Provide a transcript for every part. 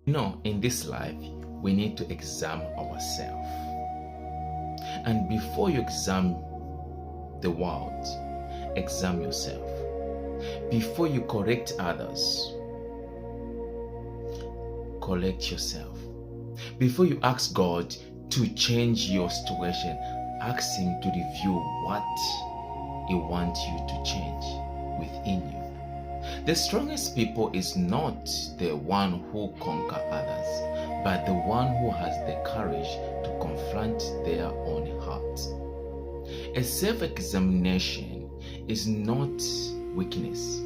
In this life, we need to examine ourselves. And before you examine the world, examine yourself. Before you correct others, correct yourself. Before you ask God to change your situation, ask Him to review what He wants you to change within you. The strongest people is not the one who conquer others, but the one who has the courage to confront their own heart. A self-examination is not weakness.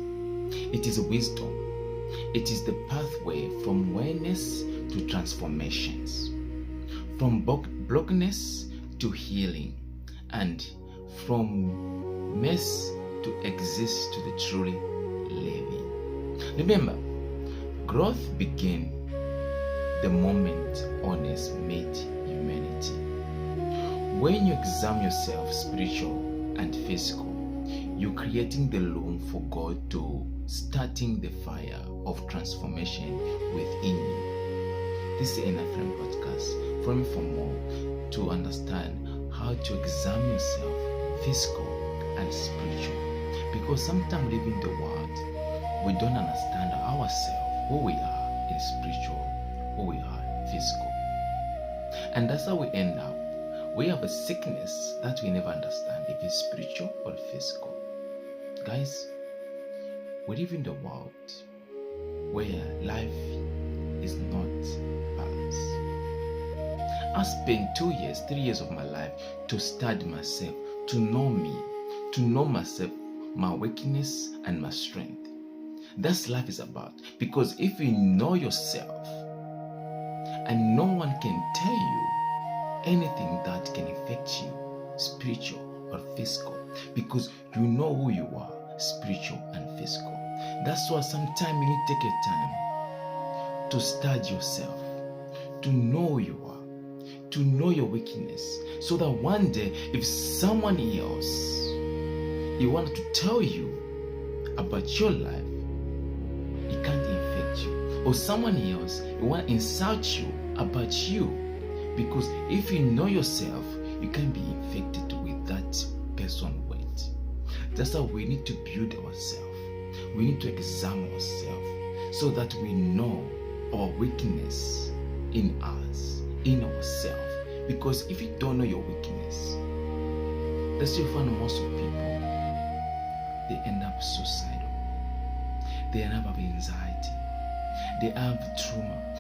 It is wisdom. It is the pathway from awareness to transformations, from brokenness to healing, and from mess to exist to the truly living. Remember, growth begins the moment honest meet humanity. When you examine yourself, spiritual and physical, you're creating the room for God to starting the fire of transformation within you. This is enough from podcast. For me, for more to understand how to examine yourself, physical and spiritual. Because sometimes living the world, we don't understand ourselves, who we are in spiritual, who we are in physical. And that's how we end up. We have a sickness that we never understand if it's spiritual or physical. Guys, we live in the world where life is not balanced. I spent 2 years, 3 years of my life to study myself, to know me, to know myself, my weakness and my strength. That's life is about. Because if you know yourself and no one can tell you anything that can affect you, spiritual or physical, because you know who you are, spiritual and physical. That's why sometimes you need to take a time to study yourself, to know who you are, to know your weakness, so that one day if someone else he wanted to tell you about your life, he can't infect you. Or someone else he want to insult you about you. Because if you know yourself, you can't be infected with that person's weight. That's how we need to build ourselves. We need to examine ourselves so that we know our weakness in us, in ourselves. Because if you don't know your weakness, that's why you find most of people, they end up suicidal. They end up having anxiety. They have trauma.